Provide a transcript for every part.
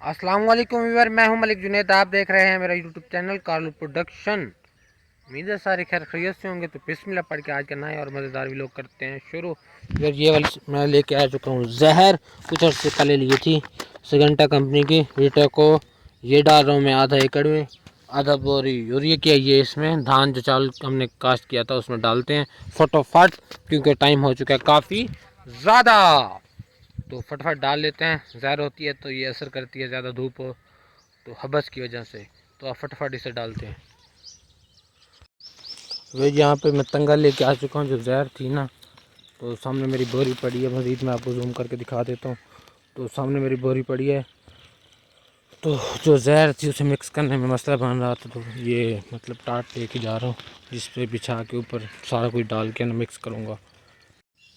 अस्सलाम वालेकुम व्यूअर, मैं हूं मलिक जुनैद। आप देख रहे हैं मेरा यूट्यूब चैनल कार्लू प्रोडक्शन। उम्मीद है सारे खैर खैरियत से होंगे। तो बिस्मिल्लाह पढ़ के आज का नया और मज़ेदार व्लॉग करते हैं शुरू। यार ये वाली मैं लेके आ चुका हूँ जहर, कुछ अर्से पहले लिए थी सिगंटा कंपनी की रीटा को। ये डाल रहा हूँ मैं आधा एकड़ में, आधा बोरी यूरिया की। ये इसमें धान जो चावल हमने काश्त किया था उसमें डालते हैं फटोफट, क्योंकि टाइम हो चुका है काफ़ी ज़्यादा। तो फटाफट डाल लेते हैं। ज़हर होती है तो ये असर करती है, ज़्यादा धूप हो तो हबस की वजह से। तो आप फटाफट इसे डालते हैं। वे यहाँ पे मैं तंगा लेके आ चुका हूँ जो जहर थी ना, तो सामने मेरी बोरी पड़ी है। मज़ीद मैं आपको जूम करके दिखा देता हूँ। तो सामने मेरी बोरी पड़ी है। तो जो जहर थी उसे मिक्स करने में मसला बन रहा था, तो ये मतलब टाट लेके जा रहा हूँ जिस पे बिछा के ऊपर सारा कुछ डाल के ना मिक्स करूँगा।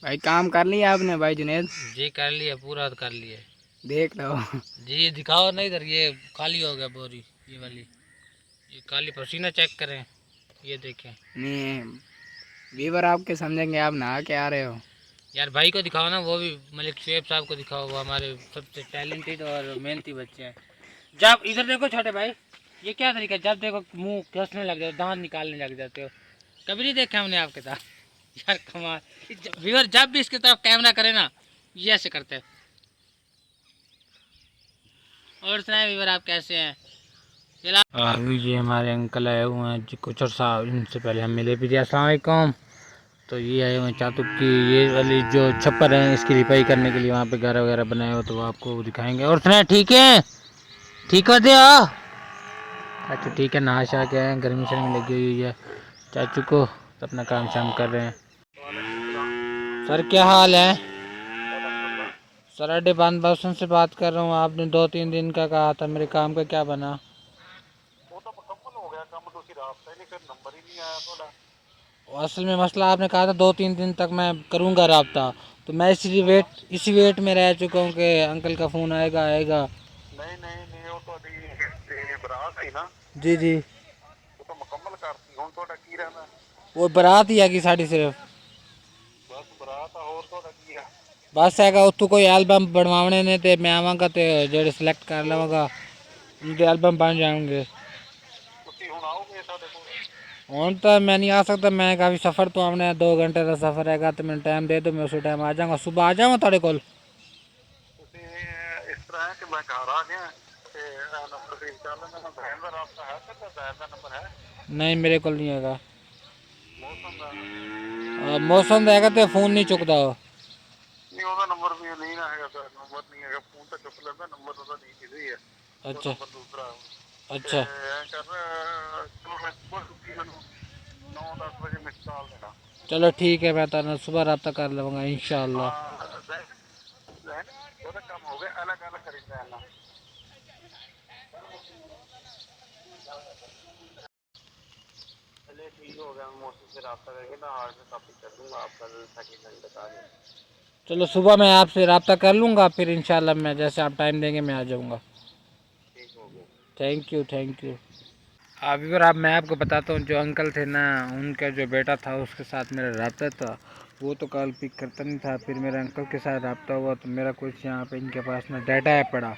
भाई काम कर लिया आपने भाई जुनेद? जी कर लिया, पूरा कर लिया। देख लो जी ये दिखाओ ना इधर, ये खाली हो गया बोरी ये वाली। ये काली पसीना चेक करें, ये देखें। नहीं वीवर आपके समझेंगे, आप नहा के आ रहे हो। यार भाई को दिखाओ ना, वो भी मलिक शुएब साहब को दिखाओ, वो हमारे सबसे टैलेंटेड और मेहनती बच्चे हैं। जब इधर देखो छोटे भाई, ये क्या तरीका है, जब देखो मुंह घसने लग जाते, दांत निकालने लग जाते हो। कभी नहीं देखा हमने आपके साथ। यार कमाल। व्यूअर जब भी इसकी तरफ कैमरा करे ना, ये ऐसे करते हैं। और सुनाए व्यूअर, आप कैसे हैं? अभी ये हमारे अंकल आए हुए हैं जी, कुछ और साहब, इनसे पहले हम मिले भी थे। अस्सलाम वालेकुम। तो ये आए हुए हैं चातुक की ये वाली जो छप्पर है इसकी रिपेयर करने के लिए, वहाँ पे घर वगैरह बनाए हो तो वो आपको दिखाएंगे। और सुना ठीक है, ठीक कर दे। अच्छा ठीक है, नहा शहा के आए हैं, गर्मी शर्मी लगी हुई है चाचू को, तो अपना काम शाम कर रहे हैं। सर क्या हाल है? सर अड्डे बांध बासन से बात कर रहा हूँ। आपने 2-3 दिन का कहा था, मेरे काम का क्या बना? वो तो मुकम्मल हो गया काम, तो फिर रास्ता ही नहीं, फिर नंबर ही नहीं आया थोड़ा। असल में मसला आपने कहा था 2-3 दिन तक मैं करूँगा रब्ता, तो मैं इसी वेट में रह चुका हूँ कि अंकल का फ़ोन आएगा आएगा। नहीं नहीं नहीं, वो तो बरात थी ना, जी जी। वो तो मुकम्मल करती हूँ, थोड़ा की रहना। वो बारात ही है कि साड़ी सिर्फ? बस बरात और थोड़ा की है। बस हैगा उत्तू कोई एल्बम बनवाने ने, ते मैं आवांगा ते जेड़े सिलेक्ट कर लवांगा उनके एल्बम बन जाएंगे। ਤੁਸੀਂ ਹੁਣ आओगे साढ़े को? हूँ तो मैं नहीं आ सकता, मैं काफ़ी सफ़र तो हमने 2 घंटे का सफ़र हैगा, तो मैंने टाइम दे दो, मैं उसी टाइम आ जाऊँगा। सुबह आ जाऊँगा तेरे को। ਤੁਸੀਂ ਇਸ ਤਰ੍ਹਾਂ ਹੈ ਕਿ ਮੈਂ ਘਰ ਆ ਗਿਆ ਤੇ ਨੰਬਰ ਤੇ ਚੱਲ ਲੈਣਾ। ਬਹਿਣ ਦਾ ਰਾਸਤਾ ਹੈ ਤੇ ਬਹਿਣ ਦਾ ਨੰਬਰ है? नहीं मेरे को नहीं हैगा। मौसम ਦਾ मौसम हैगा तो फ़ोन नहीं चुकता हो। ਨਹੀਂ, ਉਹਦਾ ਨੰਬਰ ਵੀ ਨਹੀਂ ਨਾ ਹੈਗਾ, ਸਰ ਨੰਬਰ ਨਹੀਂ ਹੈਗਾ। ਫੋਨ ਤਾਂ ਚੁੱਕ ਲੈਂਦਾ, ਨੰਬਰ ਉਹਦਾ ਨਹੀਂ ਕਿਸੇ ਹੈ, ਉਹ अच्छा ਨੰਬਰ ਦੂਸਰਾ। ਤੇ अच्छा। ਐ ਕਰ ਚਲੋ, ਮੈਂ ਸੁਬਹ ਤੁਸੀਂ ਮੈਨੂੰ 9-10 ਵਜੇ ਮਿਸ ਕਾਲ देना। चलो ठीक है, मैं तेरे सुबह रब्ता कर लूँगा इंशाअल्लाह। हाँ, ਉਹਦਾ ਕੰਮ ਹੋ ਗਿਆ, ਅਲੱਗ ਅਲੱਗ ਖਰੀਦਦਾ ਹੈ ਨਾ। चलिए ठीक हो गया, मैं मौसम से रब्ता करके ना हार्ड में कॉपी कर दूंगा, आप कल सेकेंड हैंड बता दें। चलो सुबह मैं आपसे रब्ता कर लूँगा, फिर इंशाल्लाह मैं जैसे आप टाइम देंगे मैं आ जाऊँगा। ठीक हो गया। Thank you thank you. अभी पर आप मैं आपको बताता हूँ, जो अंकल थे ना, उनका जो बेटा था उसके साथ मेरा रब्ता था। वो तो कॉल पिक करता नहीं था, फिर मेरे अंकल के साथ रब्ता हुआ तो मेरा कुछ यहाँ पे इनके पास में डाटा है पड़ा,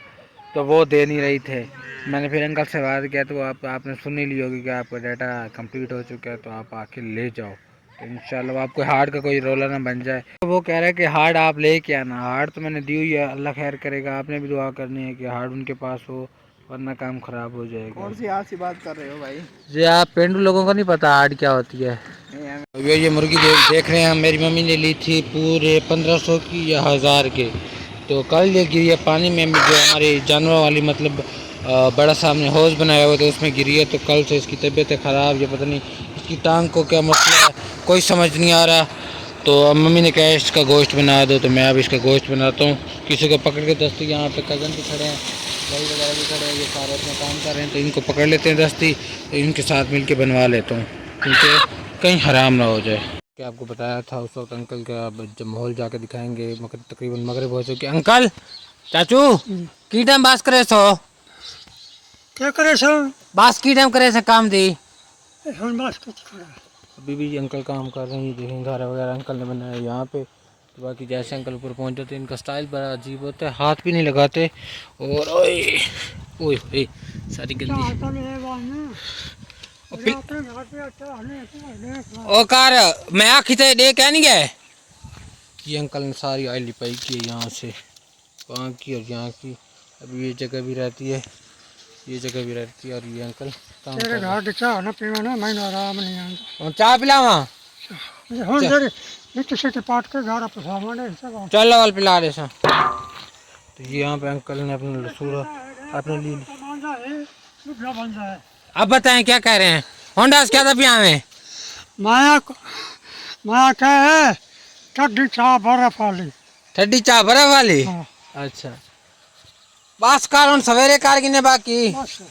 तो वो दे नहीं रही थे। मैंने फिर अंकल से बात किया तो आपने सुन ही ली होगी कि आपका डाटा कंप्लीट हो चुका है, तो आप आके ले जाओ। तो इंशाल्लाह आपको हार्ड का कोई रोला ना बन जाए। तो वो कह रहा है कि हार्ड आप ले के आना। हार्ड तो मैंने दी हुई है, अल्लाह खैर करेगा। आपने भी दुआ करनी है कि हार्ड उनके पास हो, वरना काम ख़राब हो जाएगा। कौन सी आज सी बात कर रहे हो भाई? जी आप पेंडू लोगों को नहीं पता हार्ड क्या होती है। नहीं हमें। ये मुर्गी देख रहे हैं, मेरी मम्मी ने ली थी पूरे 1500 की या 1000 के। तो कल ये गिरी है पानी में, जो हमारी जानवर वाली मतलब बड़ा सामने हौज बनाया हुआ था उसमें गिरी है। तो कल से इसकी तबीयत ख़राब, ये पता नहीं इसकी टांग को क्या मसला है, कोई समझ नहीं आ रहा। तो अब मम्मी ने कहा इसका गोश्त बना दो, तो मैं अब इसका गोश्त बनाता हूँ। किसी को पकड़ के दस्ती, यहाँ पे कज़न भी खड़े हैं, भाई वगैरह भी खड़े हैं, ये सारे अपना काम कर रहे हैं, तो इनको पकड़ लेते हैं दस्ती, तो इनके साथ मिल के बनवा लेता हूँ, क्योंकि कहीं हराम ना हो जाए। क्या आपको बताया था उस वक्त अंकल का, जब माहौल जाके दिखाएंगे। तकरीबन मगरिब हो चुकी। अंकल चाचू की टाइम बात करे सो, क्या करे सो? बात की टाइम करे से काम दी। हम बस कुछ करा। अभी भी अंकल काम कर रहे हैं, देखें घर वगैरह अंकल ने बनाया यहाँ पे। तो बाकी जैसे अंकल ऊपर पहुंच जाते इनका स्टाइल बड़ा अजीब होता है, हाथ भी नहीं लगाते। और ओए ओए ओए सारी गंदी ओ कार मैं आखिते दे कह नहीं गए। ये अंकल ने सारी ऑयल लिपाई की है यहाँ से, वहाँ की और यहाँ की। अभी ये जगह भी रहती है, ये जगह भी रहती है। और ये अंकल काम कर रहे हैं। चाय पिलावा चल वाल पिला दे सा। तो ये यहाँ पे अंकल ने अपने लसूरा अपने लिए। अब बताएं क्या कह रहे हैं, होंडा क्या था पिया में माया क्या है, ठंडी चाह बर्फ वाली। ठंडी चाय बर्फ वाली। हाँ। अच्छा बस कार सवेरे कार गिने बाकी। बस तो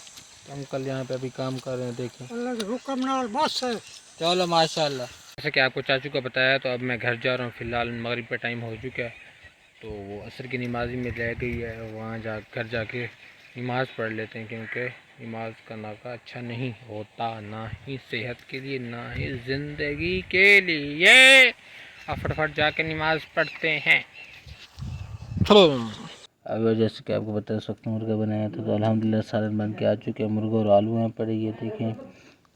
अंकल यहाँ पे अभी काम कर रहे हैं, देखें। अल्लाह के हुक्म नाल बस है। चलो माशाल्लाह। जैसे कि आपको चाचू का बताया, तो अब मैं घर जा रहा हूँ। फ़िलहाल मगरिब का टाइम हो चुका है, तो वो असर की नमाज़ी में रह गई है। वहाँ घर जाके नमाज़ पढ़ लेते हैं, क्योंकि नमाज करना का अच्छा नहीं होता, ना ही सेहत के लिए, ना ही ज़िंदगी के लिए। अब फटाफट जाके नमाज़ पढ़ते हैं। अब जैसे कि आपको बताया, इस वक्त मुर्गा बनाया था, तो अल्हम्दुलिल्लाह सालन बन के आ चुके हैं। मुर्गा और आलू यहाँ पड़े, ये देखें।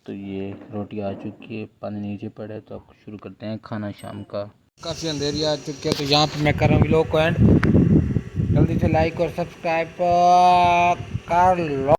तो ये रोटी आ चुकी है, पानी नीचे पड़े। तो अब शुरू करते हैं खाना शाम का। काफ़ी अंधेरी आ चुकी है, तो यहाँ पे मैं कर रहा हूँ व्लॉग को एंड। जल्दी से लाइक और सब्सक्राइब कर लो।